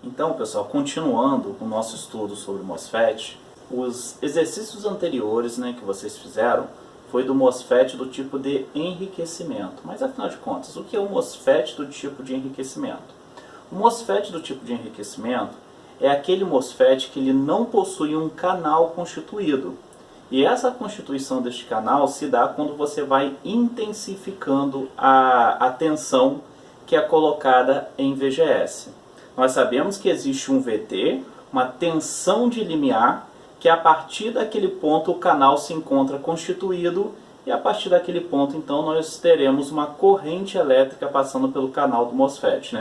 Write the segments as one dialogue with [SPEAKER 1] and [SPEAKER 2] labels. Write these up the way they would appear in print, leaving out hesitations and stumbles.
[SPEAKER 1] Então, pessoal, continuando o nosso estudo sobre o MOSFET, os exercícios anteriores, que vocês fizeram foi do MOSFET do tipo de enriquecimento. Mas, afinal de contas, o que é o MOSFET do tipo de enriquecimento? O MOSFET do tipo de enriquecimento é aquele MOSFET que ele não possui um canal constituído. E essa constituição deste canal se dá quando você vai intensificando a tensão que é colocada em VGS. Nós sabemos que existe um VT, uma tensão de limiar, que a partir daquele ponto o canal se encontra constituído e a partir daquele ponto então nós teremos uma corrente elétrica passando pelo canal do MOSFET,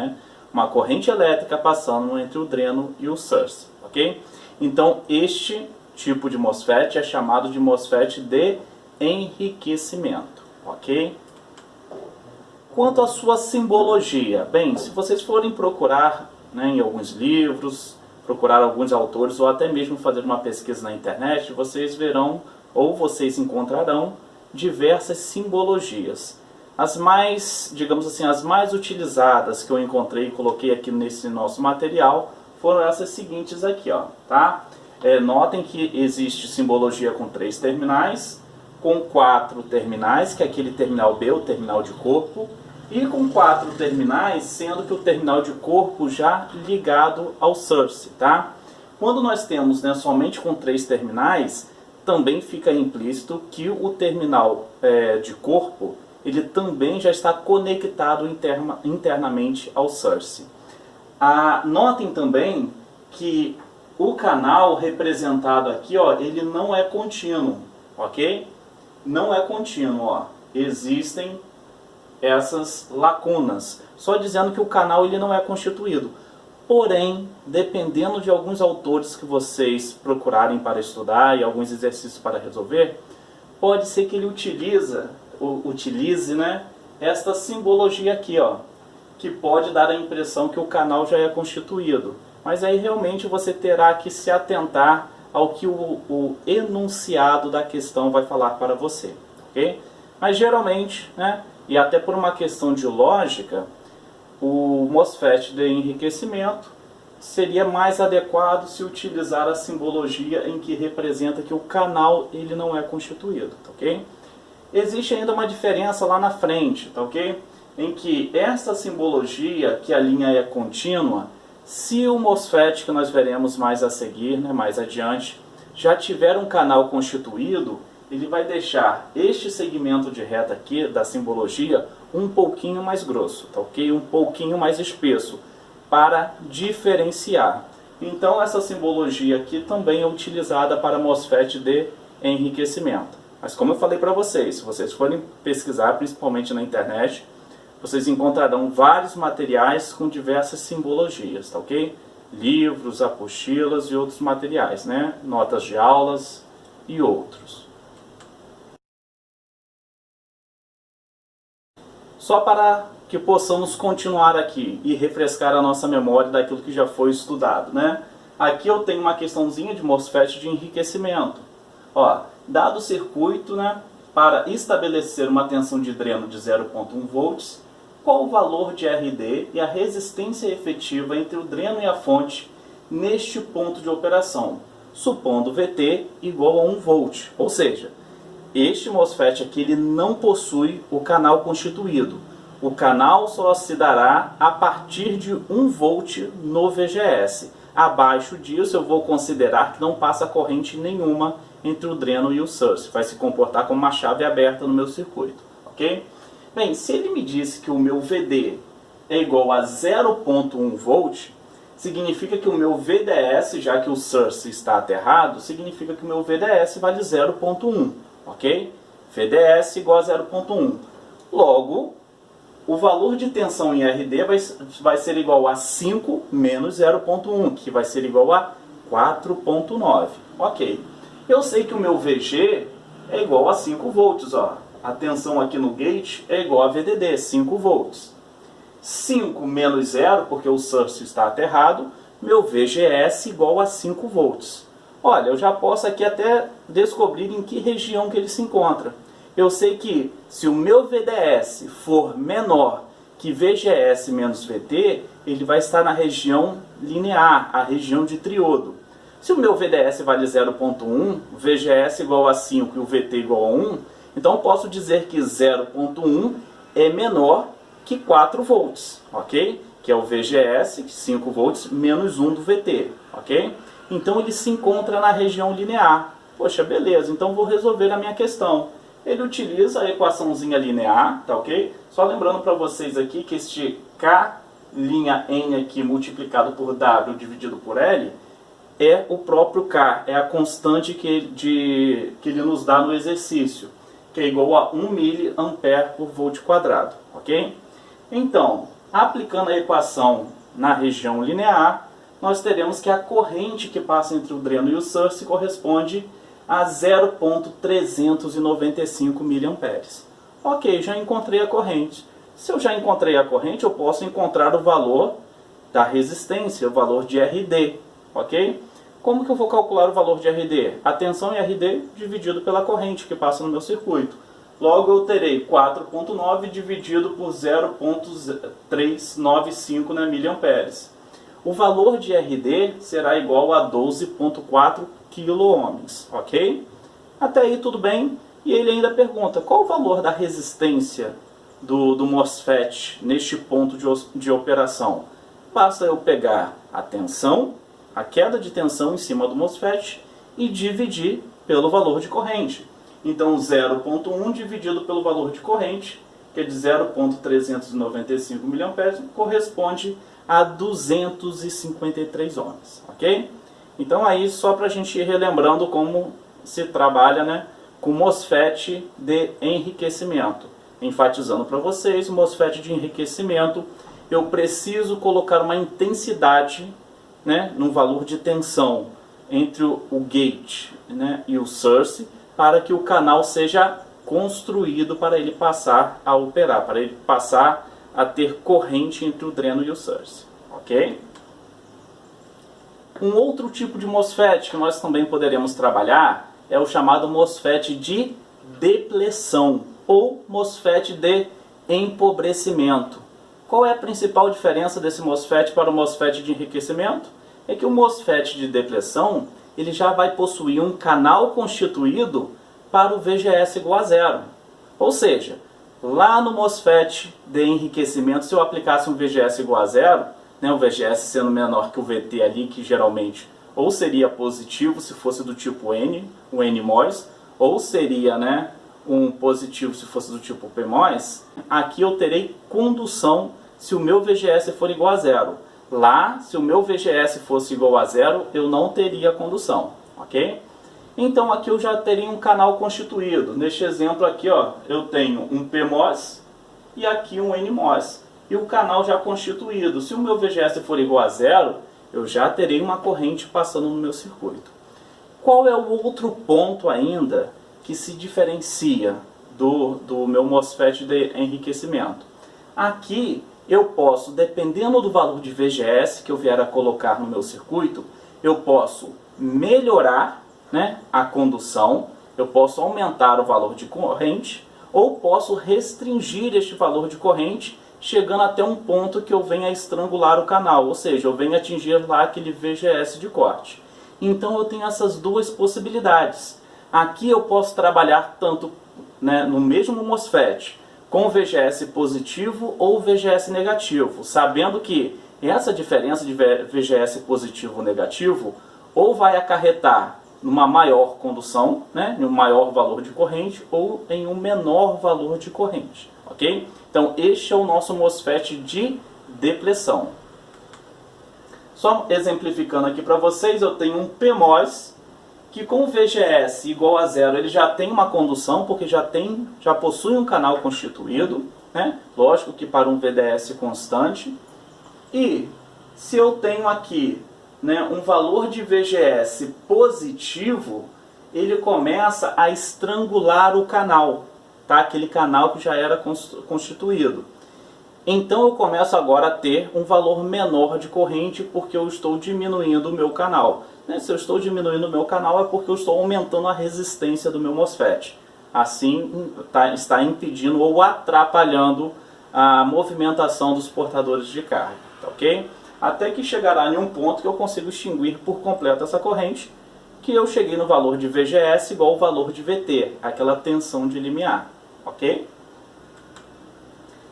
[SPEAKER 1] Uma corrente elétrica passando entre o dreno e o source, ok? Então este tipo de MOSFET é chamado de MOSFET de enriquecimento, ok? Quanto à sua simbologia, bem, se vocês forem procurar em alguns livros, procurar alguns autores ou até mesmo fazer uma pesquisa na internet, vocês verão ou vocês encontrarão diversas simbologias. As mais, digamos assim, as mais utilizadas que eu encontrei e coloquei aqui nesse nosso material foram essas seguintes aqui, ó, tá? Notem que existe simbologia com 3 terminais, com 4 terminais, que é aquele terminal B, o terminal de corpo, e com 4 terminais, sendo que o terminal de corpo já ligado ao source, tá? Quando nós temos somente com 3 terminais, também fica implícito que o terminal de corpo, ele também já está conectado internamente ao source. Notem também que o canal representado aqui, ó, ele não é contínuo, ok? Não é contínuo, ó. Existem essas lacunas, só dizendo que o canal ele não é constituído. Porém, dependendo de alguns autores que vocês procurarem para estudar e alguns exercícios para resolver, pode ser que ele utilize esta simbologia aqui, ó, que pode dar a impressão que o canal já é constituído. Mas aí realmente você terá que se atentar ao que o enunciado da questão vai falar para você, ok? Mas geralmente, e até por uma questão de lógica, o MOSFET de enriquecimento seria mais adequado se utilizar a simbologia em que representa que o canal ele não é constituído, tá ok? Existe ainda uma diferença lá na frente, tá ok? Em que essa simbologia, que a linha é contínua, se o MOSFET que nós veremos mais a seguir, mais adiante, já tiver um canal constituído, ele vai deixar este segmento de reta aqui da simbologia um pouquinho mais grosso, tá ok? Um pouquinho mais espesso, para diferenciar. Então essa simbologia aqui também é utilizada para MOSFET de enriquecimento. Mas como eu falei para vocês, se vocês forem pesquisar, principalmente na internet, vocês encontrarão vários materiais com diversas simbologias, tá ok? Livros, apostilas e outros materiais, Notas de aulas e outros. Só para que possamos continuar aqui e refrescar a nossa memória daquilo que já foi estudado, Aqui eu tenho uma questãozinha de MOSFET de enriquecimento. Ó, dado o circuito, para estabelecer uma tensão de dreno de 0,1 volts, qual o valor de RD e a resistência efetiva entre o dreno e a fonte neste ponto de operação, supondo VT igual a 1 volt. Ou seja, este MOSFET aqui ele não possui o canal constituído. O canal só se dará a partir de 1 volt no VGS. Abaixo disso eu vou considerar que não passa corrente nenhuma entre o dreno e o source. Vai se comportar como uma chave aberta no meu circuito, ok? Bem, se ele me disse que o meu VD é igual a 0,1 volt, significa que o meu VDS, já que o source está aterrado, significa que o meu VDS vale 0,1, ok? VDS igual a 0,1. Logo, o valor de tensão em RD vai ser igual a 5 menos 0,1, que vai ser igual a 4,9. Ok. Eu sei que o meu VG é igual a 5 volts, ó. A tensão aqui no gate é igual a VDD, 5 volts. 5 menos 0, porque o source está aterrado, meu VGS igual a 5 volts. Olha, eu já posso aqui até descobrir em que região que ele se encontra. Eu sei que se o meu VDS for menor que VGS menos VT, ele vai estar na região linear, a região de triodo. Se o meu VDS vale 0.1, VGS igual a 5 e o VT igual a 1, então eu posso dizer que 0.1 é menor que 4 volts, ok? Que é o VGS, 5 volts, menos 1 do VT, ok? Então ele se encontra na região linear. Poxa, beleza, então vou resolver a minha questão. Ele utiliza a equaçãozinha linear, tá ok? Só lembrando para vocês aqui que este K' N aqui multiplicado por W dividido por L é o próprio K, é a constante que ele nos dá no exercício, que é igual a 1 mA por volt quadrado, ok? Então, aplicando a equação na região linear, nós teremos que a corrente que passa entre o dreno e o source corresponde a 0.395 mA. Ok, já encontrei a corrente. Se eu já encontrei a corrente, eu posso encontrar o valor da resistência, o valor de RD, ok? Como que eu vou calcular o valor de RD? A tensão em RD dividido pela corrente que passa no meu circuito. Logo eu terei 4.9 dividido por 0.395 mA. O valor de RD será igual a 12.4 kΩ, ok? Até aí tudo bem? E ele ainda pergunta, qual o valor da resistência do MOSFET neste ponto de operação? Basta eu pegar a tensão, a queda de tensão em cima do MOSFET e dividir pelo valor de corrente. Então 0.1 dividido pelo valor de corrente, que é de 0.395 mA, corresponde a 253 ohms, ok? Então aí só para a gente ir relembrando como se trabalha, né, com MOSFET de enriquecimento. Enfatizando para vocês, o MOSFET de enriquecimento, eu preciso colocar uma intensidade, né, no valor de tensão entre o gate, né, e o source, para que o canal seja construído para ele passar a operar, para ele passar a ter corrente entre o dreno e o source, ok? Um outro tipo de MOSFET que nós também poderemos trabalhar é o chamado MOSFET de depleção ou MOSFET de empobrecimento. Qual é a principal diferença desse MOSFET para o MOSFET de enriquecimento? É que o MOSFET de depleção ele já vai possuir um canal constituído para o VGS igual a zero. Ou seja, lá no MOSFET de enriquecimento, se eu aplicasse um VGS igual a zero, né, o VGS sendo menor que o VT ali, que geralmente ou seria positivo se fosse do tipo N, o NMOS, ou seria, né, um positivo se fosse do tipo PMOS, aqui eu terei condução se o meu VGS for igual a zero. Lá, se o meu VGS fosse igual a zero, eu não teria condução, ok? Então aqui eu já teria um canal constituído. Neste exemplo aqui, ó, eu tenho um PMOS e aqui um NMOS. E o canal já constituído. Se o meu VGS for igual a zero, eu já terei uma corrente passando no meu circuito. Qual é o outro ponto ainda que se diferencia do meu MOSFET de enriquecimento? Aqui eu posso, dependendo do valor de VGS que eu vier a colocar no meu circuito, eu posso melhorar, né, a condução, eu posso aumentar o valor de corrente, ou posso restringir este valor de corrente, chegando até um ponto que eu venha a estrangular o canal, ou seja, eu venha atingir lá aquele VGS de corte. Então eu tenho essas duas possibilidades. Aqui eu posso trabalhar tanto, né, no mesmo MOSFET, com VGS positivo ou VGS negativo, sabendo que essa diferença de VGS positivo ou negativo ou vai acarretar numa maior condução, né, em um maior valor de corrente, ou em um menor valor de corrente, ok? Então este é o nosso MOSFET de depleção. Só exemplificando aqui para vocês, eu tenho um PMOS que com VGS igual a zero ele já tem uma condução, porque já possui um canal constituído, né? Lógico que para um VDS constante. E se eu tenho aqui, né, um valor de VGS positivo, ele começa a estrangular o canal, tá? Aquele canal que já era constituído. Então eu começo agora a ter um valor menor de corrente porque eu estou diminuindo o meu canal. Né? Se eu estou diminuindo o meu canal é porque eu estou aumentando a resistência do meu MOSFET. Assim está impedindo ou atrapalhando a movimentação dos portadores de carga, tá ok? Até que chegará em um ponto que eu consigo extinguir por completo essa corrente, que eu cheguei no valor de VGS igual ao valor de VT, aquela tensão de limiar, ok?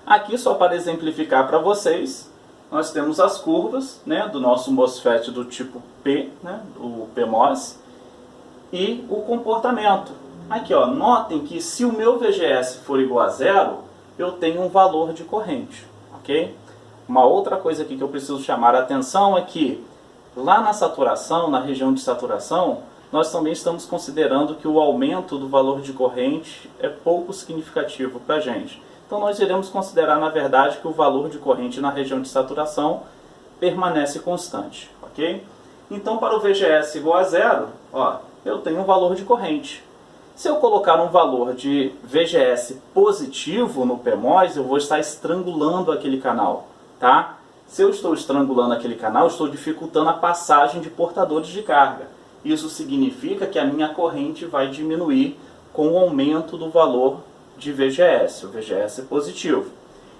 [SPEAKER 1] Aqui, só para exemplificar para vocês, nós temos as curvas, né, do nosso MOSFET do tipo P, né, o PMOS, e o comportamento. Aqui, ó, notem que se o meu VGS for igual a zero, eu tenho um valor de corrente, ok? Uma outra coisa aqui que eu preciso chamar a atenção é que lá na saturação, na região de saturação, nós também estamos considerando que o aumento do valor de corrente é pouco significativo para a gente. Então nós iremos considerar, na verdade, que o valor de corrente na região de saturação permanece constante, ok? Então, para o VGS igual a zero, ó, eu tenho um valor de corrente. Se eu colocar um valor de VGS positivo no PMOS, eu vou estar estrangulando aquele canal, tá? Se eu estou estrangulando aquele canal, eu estou dificultando a passagem de portadores de carga. Isso significa que a minha corrente vai diminuir com o aumento do valor de VGS, o VGS positivo.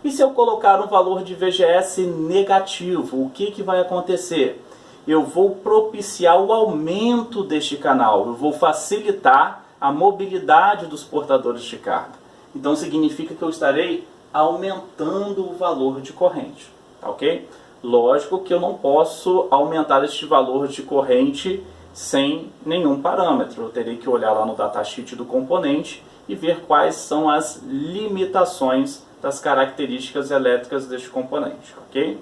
[SPEAKER 1] E se eu colocar um valor de VGS negativo, o que vai acontecer? Eu vou propiciar o aumento deste canal, eu vou facilitar a mobilidade dos portadores de carga. Então significa que eu estarei aumentando o valor de corrente, tá ok? Lógico que eu não posso aumentar este valor de corrente sem nenhum parâmetro. Eu terei que olhar lá no datasheet do componente e ver quais são as limitações das características elétricas deste componente, ok?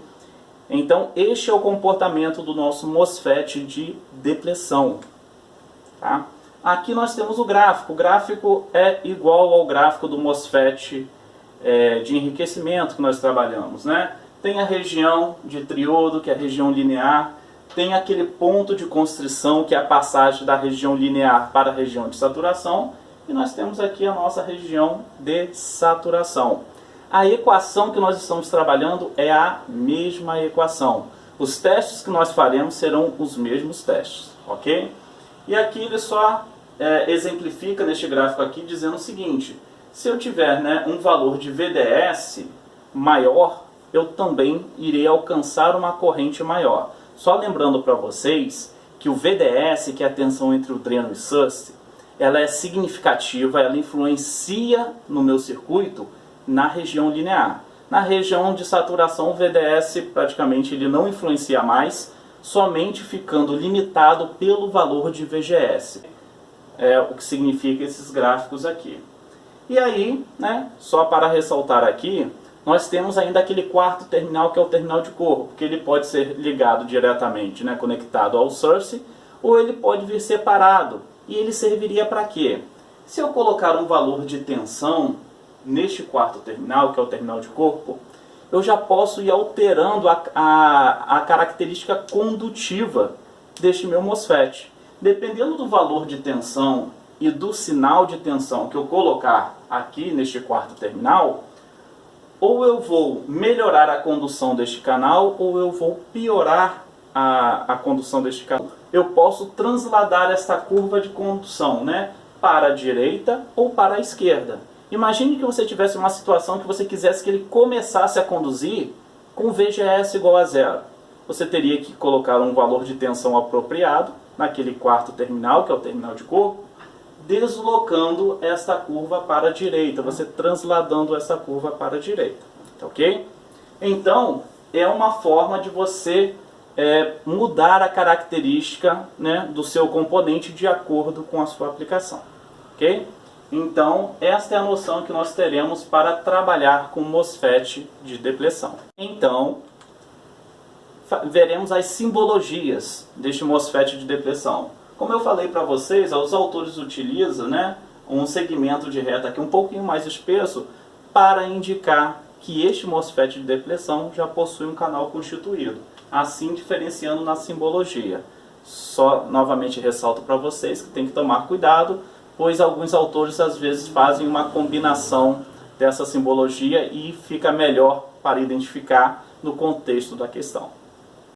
[SPEAKER 1] Então, este é o comportamento do nosso MOSFET de depressão, tá? Aqui nós temos o gráfico. O gráfico é igual ao gráfico do MOSFET de enriquecimento que nós trabalhamos, né? Tem a região de triodo, que é a região linear, tem aquele ponto de constrição, que é a passagem da região linear para a região de saturação, e nós temos aqui a nossa região de saturação. A equação que nós estamos trabalhando é a mesma equação. Os testes que nós faremos serão os mesmos testes, ok? E aqui ele só exemplifica neste gráfico aqui dizendo o seguinte: se eu tiver, né, um valor de VDS maior, eu também irei alcançar uma corrente maior. Só lembrando para vocês que o VDS, que é a tensão entre o dreno e source, ela é significativa, ela influencia no meu circuito na região linear. Na região de saturação, o VDS praticamente ele não influencia mais, somente ficando limitado pelo valor de VGS. É o que significa esses gráficos aqui. E aí, né, só para ressaltar aqui, nós temos ainda aquele quarto terminal, que é o terminal de corpo, que ele pode ser ligado diretamente, né, conectado ao source, ou ele pode vir separado. E ele serviria para quê? Se eu colocar um valor de tensão neste quarto terminal, que é o terminal de corpo, eu já posso ir alterando a característica condutiva deste meu MOSFET. Dependendo do valor de tensão e do sinal de tensão que eu colocar aqui neste quarto terminal, ou eu vou melhorar a condução deste canal, ou eu vou piorar a condução deste canal. Eu posso transladar esta curva de condução, né, para a direita ou para a esquerda. Imagine que você tivesse uma situação que você quisesse que ele começasse a conduzir com VGS igual a zero. Você teria que colocar um valor de tensão apropriado naquele quarto terminal, que é o terminal de corpo, deslocando esta curva para a direita, você transladando essa curva para a direita, tá ok? Então, é uma forma de você mudar a característica, né, do seu componente de acordo com a sua aplicação, ok? Então, esta é a noção que nós teremos para trabalhar com MOSFET de depressão. Então, veremos as simbologias deste MOSFET de depressão. Como eu falei para vocês, os autores utilizam, né, um segmento de reta aqui um pouquinho mais espesso para indicar que este MOSFET de depressão já possui um canal constituído, assim diferenciando na simbologia. Só novamente ressalto para vocês que tem que tomar cuidado, pois alguns autores às vezes fazem uma combinação dessa simbologia e fica melhor para identificar no contexto da questão.